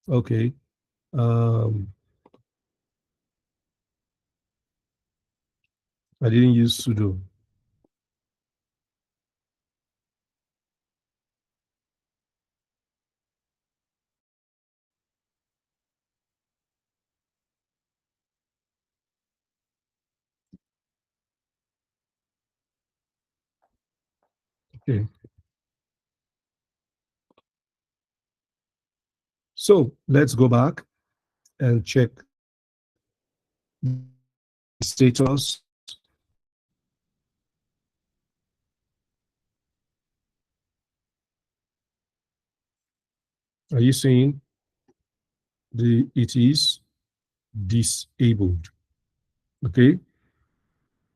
okay. I didn't use sudo. Okay. So let's go back and check status. Are you seeing it is disabled? Okay,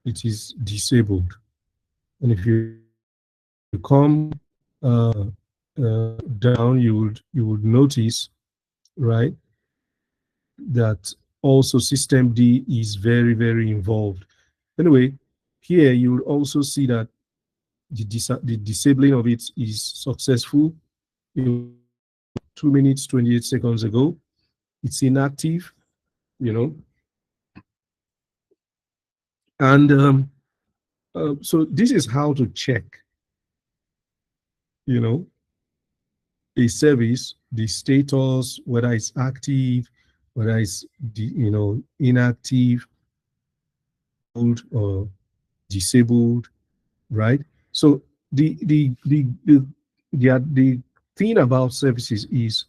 it is disabled. And if you come down, you would notice, right, that also system D is very, very involved. Anyway, here you will also see that the disabling of it is successful. 2 minutes 28 seconds ago. It's inactive, you know. And so this is how to check, you know, a service, the status, whether it's active, whether it's inactive or disabled, right? So the thing about services is,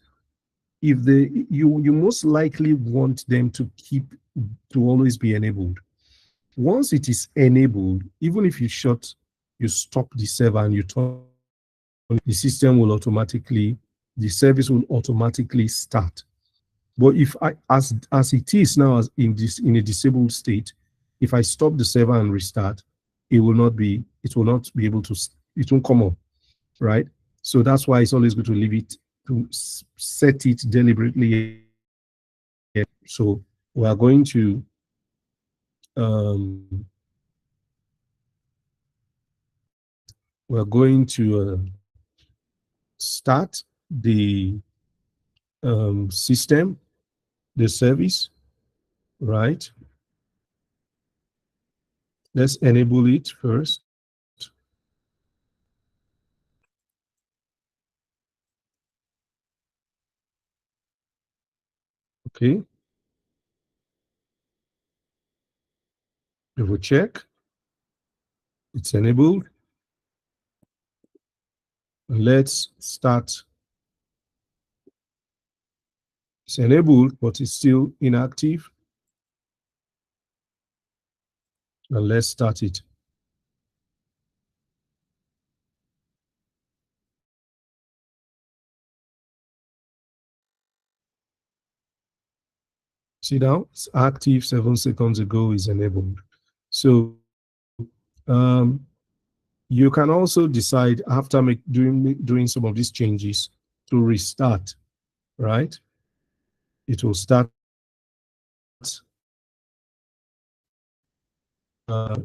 if you most likely want them to always be enabled. Once it is enabled, even if you stop the server and you turn, the system will the service will automatically start. But if as it is now, in a disabled state, if I stop the server and restart, it will not be able to, it won't come up, right? So that's why it's always good to leave it, to set it deliberately. So we are going to start the system, the service, right? Let's enable it first. Okay. We will check. It's enabled. Let's start. It's enabled, but it's still inactive. And let's start it. See now, it's active 7 seconds ago, is enabled. So you can also decide after doing some of these changes to restart, right? It will start it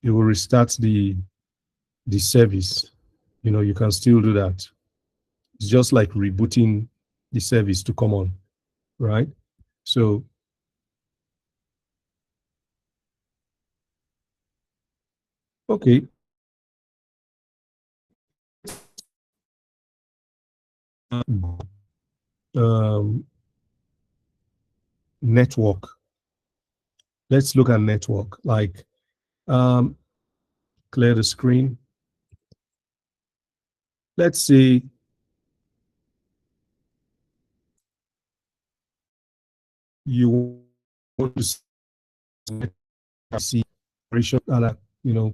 will restart the service. You can still do that. It's just like rebooting the service to come on, right? So okay. Network. Let's look at network. Like, clear the screen. Let's say you want to see operation that are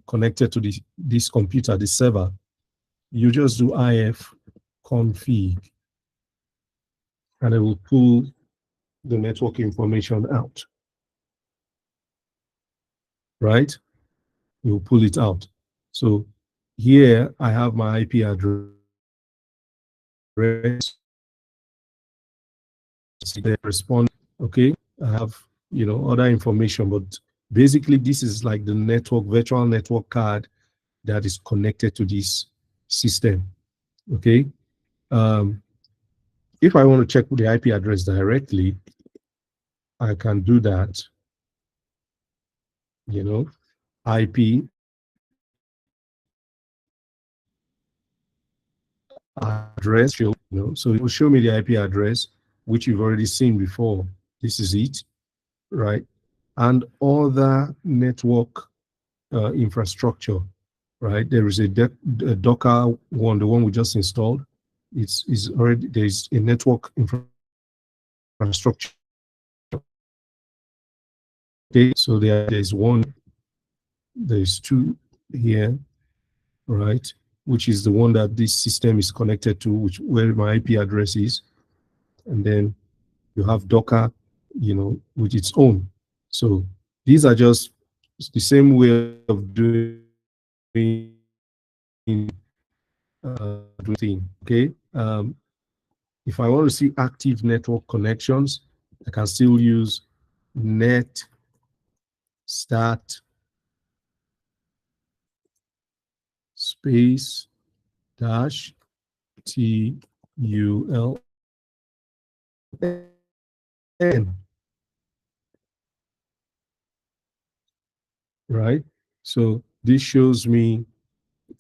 connected to this computer, this server. you just do if config, and it will pull the network information out, right? It will pull it out. So here I have my IP address, they respond, okay? I have, other information, but basically this is like the virtual network card that is connected to this system, okay? If I want to check the IP address directly, I can do that, IP address, so it will show me the IP address, which you've already seen before. This is it, right? And other network infrastructure, right? There is a Docker one, the one we just installed. It's already, there's a network infrastructure. Okay, so there's one, there's two here, right? Which is the one that this system is connected to, where my IP address is. And then you have Docker, with its own. So these are just the same way of doing thing. Okay. If I want to see active network connections, I can still use net start space dash TULN, right? So this shows me,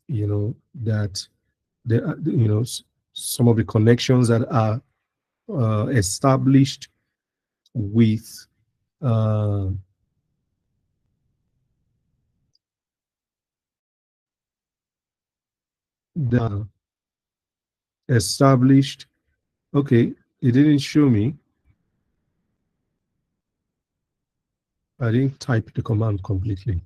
that there are, some of the connections that are established with the established. Okay, it didn't show me. I didn't type the command completely.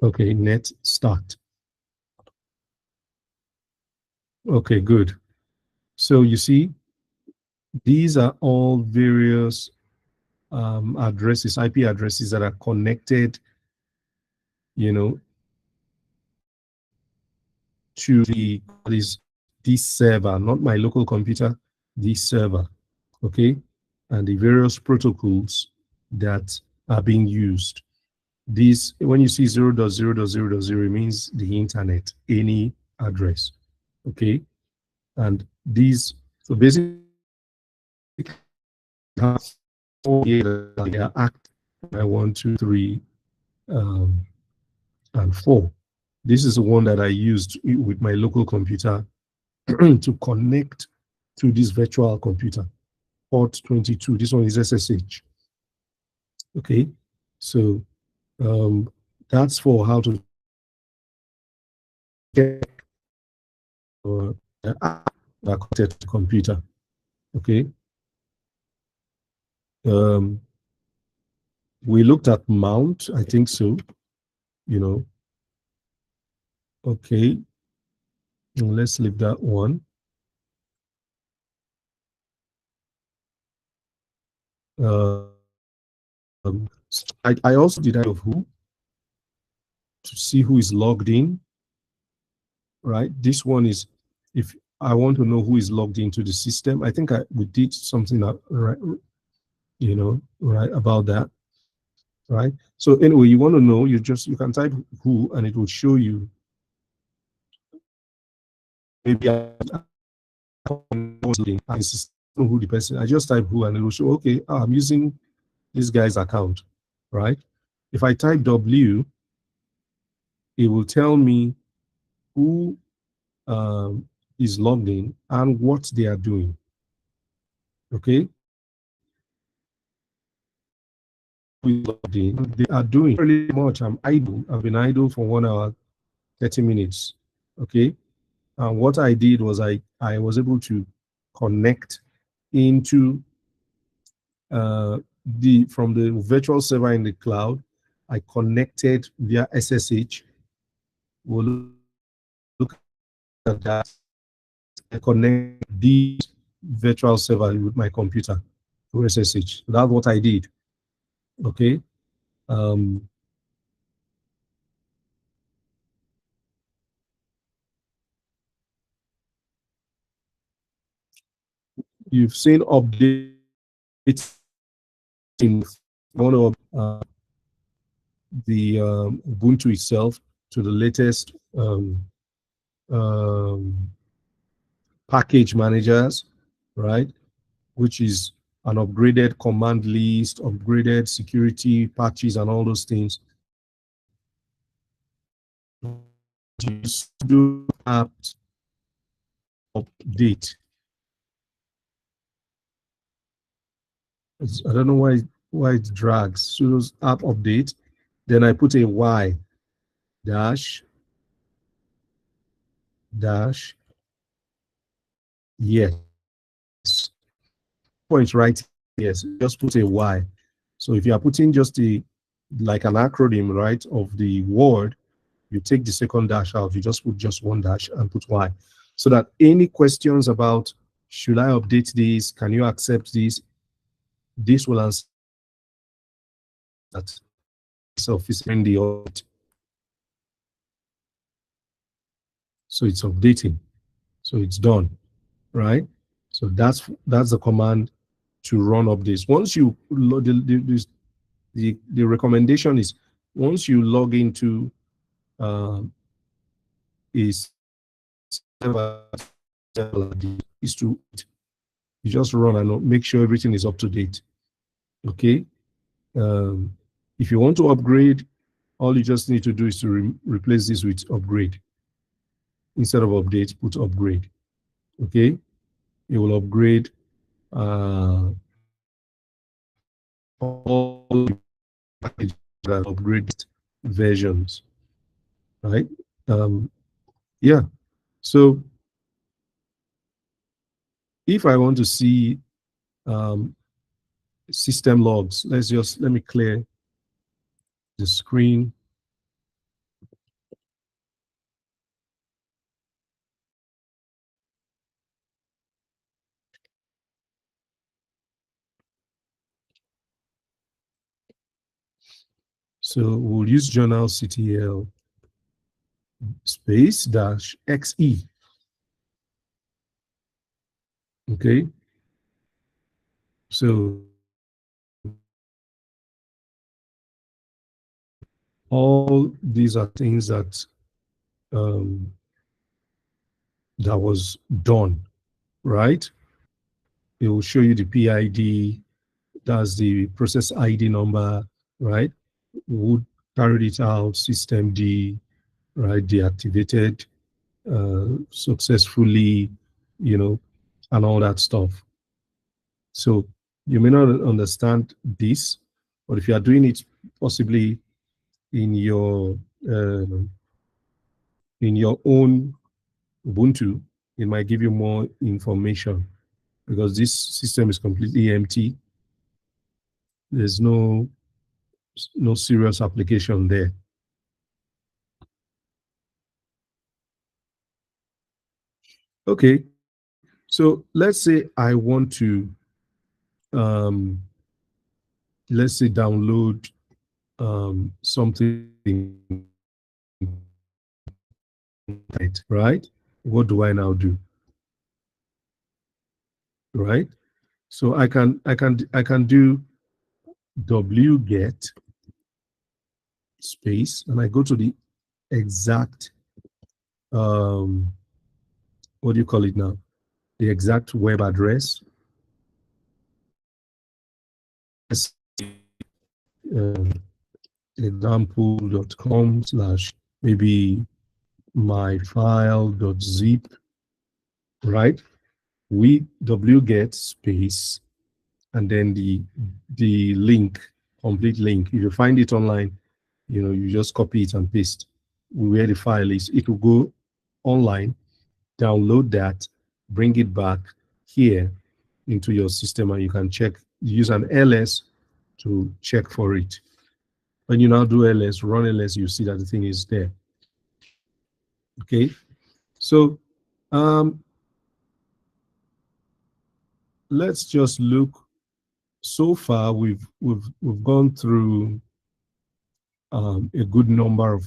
Okay, net start. Okay, good. So you see, these are all various addresses, IP addresses that are connected, to this server, not my local computer, this server, okay? And the various protocols that are being used. This, when you see 0.0.0.0, means the internet, any address, okay? And these, so basically, they are act 1, 2, 3, and 4. This is the one that I used with my local computer to connect to this virtual computer, port 22. This one is SSH. Okay, so that's for how to get connected to the computer. Okay. We looked at mount, I think so, Okay, let's leave that one. I also did that of who to see who is logged in, right? This one is, if I want to know who is logged into the system, I think we did something right, right about that, right? So anyway, you want to know, you can type who and it will show you. Maybe I who the person, I just type who and it will show, okay, I'm using this guy's account, right? If I type W, it will tell me who is logged in and what they are doing. Okay? They are doing really much. I'm idle. I've been idle for 1 hour, 30 minutes. Okay? And what I did was I was able to connect into from the virtual server in the cloud. I connected via SSH. We'll look at that. I connect the virtual server with my computer to SSH. That's what I did. Okay. You've seen updates. One of the Ubuntu itself to the latest package managers, right? Which is an upgraded command list, upgraded security patches, and all those things. Just do apt update. I don't know why it drags. Sudo's app update. Then I put a Y dash yes. Point right, yes, just put a Y. So if you are putting just like an acronym, right, of the word, you take the second dash out, you just put just one dash and put Y. So that any questions about, should I update this? Can you accept this? This will answer that. So it's in the audit. So it's updating. So it's done, right? So that's the command to run updates. Once you load the recommendation is, once you log into is to you just run and make sure everything is up to date. Okay. If you want to upgrade, all you just need to do is to replace this with upgrade. Instead of update, put upgrade. Okay. It will upgrade all the packages that upgrade versions. Right. Yeah. So if I want to see system logs, let me clear the screen. So we'll use journal CTL space dash XE. Okay. So all these are things that that was done, right? It will show you the PID, that's the process ID number, right? Who carried it out, system D, right? Deactivated successfully, you know, and all that stuff. So you may not understand this, but if you are doing it possibly in your own Ubuntu, it might give you more information because this system is completely empty. There's no serious application there. Okay, so let's say I want to let's say download something, right? What do I now do? Right? So I can do wget space, and I go to the exact what do you call it now? The exact web address. Example.com / maybe myfile.zip, right? We wget space and then the link, complete link. If you find it online, you know, you just copy it and paste where the file is. It will go online, download that, bring it back, here into your system, and you can check, use an LS to check for it. When you now do LS, run LS, you see that the thing is there. Okay, so let's just look. So far, we've gone through a good number of,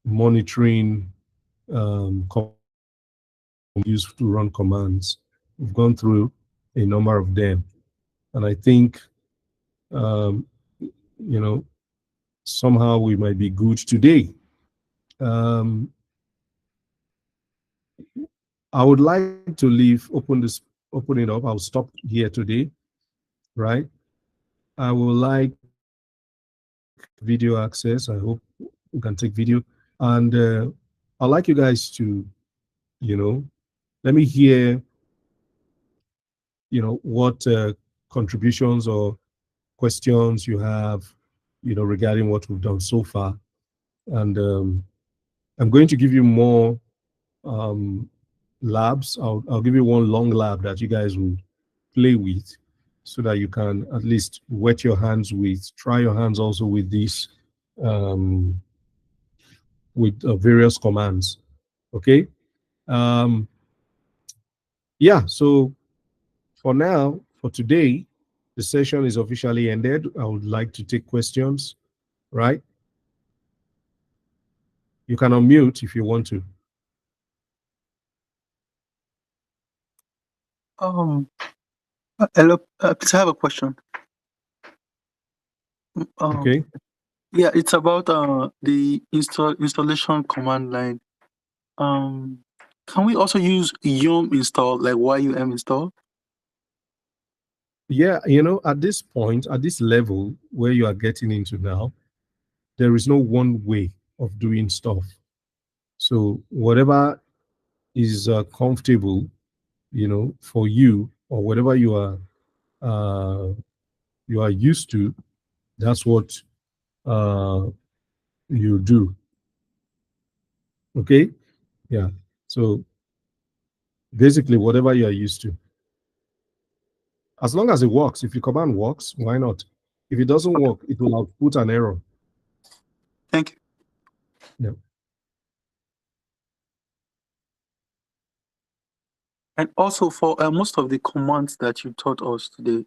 monitoring used to run commands. We've gone through a number of them, and I think somehow we might be good today. I would like to open it up. I'll stop here today, right? I would like video access. I hope we can take video, and I'd like you guys to, let me hear, what contributions or questions you have, regarding what we've done so far. And I'm going to give you more labs. I'll give you one long lab that you guys will play with, so that you can at least wet your hands with, try your hands also with this, with various commands. Okay. Yeah. So for now, for today, the session is officially ended. I would like to take questions, right? You can unmute if you want to. Hello, please, I have a question. Okay. Yeah, it's about the installation command line. Can we also use yum install, like yum install? Yeah, at this point, at this level where you are getting into now, there is no one way of doing stuff. So whatever is comfortable, for you, or whatever you are used to, that's what you do. Okay. Yeah. So basically, whatever you are used to, as long as it works. If your command works, why not? If it doesn't work, it will output an error. Thank you. Yeah. And also for most of the commands that you taught us today,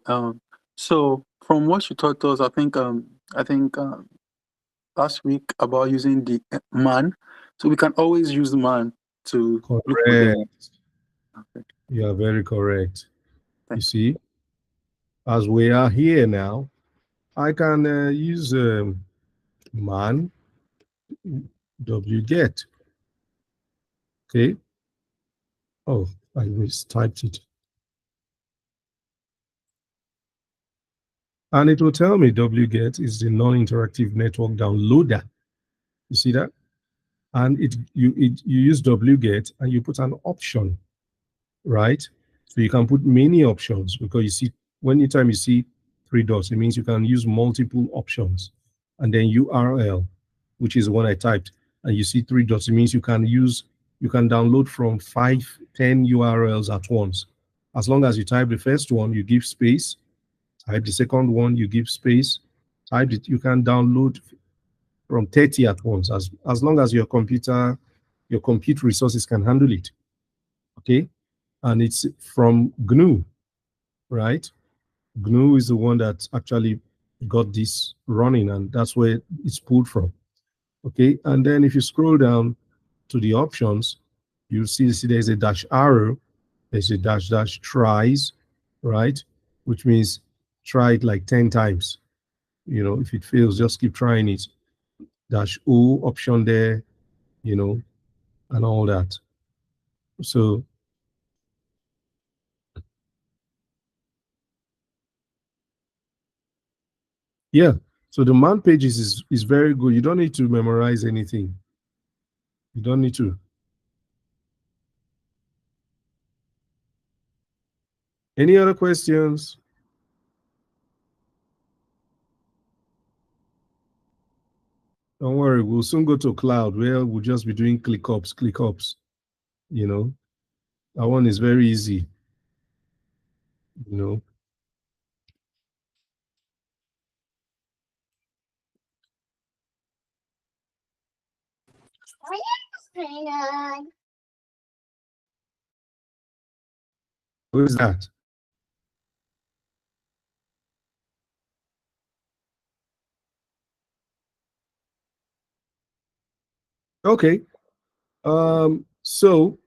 so from what you taught us, I think last week about using the man, so we can always use man to look for them. Correct. Okay. You are very correct. You Thank see, as we are here now, I can use man wget. Okay. Oh, I mistyped it. And it will tell me wget is the non-interactive network downloader. You see that? And you use wget and you put an option, right? So you can put many options, because you see, anytime you see 3 dots, it means you can use multiple options. And then URL, which is the one I typed, and you see 3 dots, it means you can download from 5, 10 URLs at once. As long as you type the first one, you give space, type the second one, you give space, type it, you can download from 30 at once, as long as your compute resources can handle it. Okay. And it's from GNU, right? GNU is the one that actually got this running, and that's where it's pulled from. Okay. And then if you scroll down to the options, you see there's a dash arrow, there's a dash tries, right? Which means try it like 10 times. If it fails, just keep trying it. Dash O option there, and all that. So yeah, so the man pages is very good. You don't need to memorize anything. You don't need to. Any other questions? Don't worry, we'll soon go to cloud where we'll just be doing click ups, you know. That one is very easy. You know. Who is that? Okay. So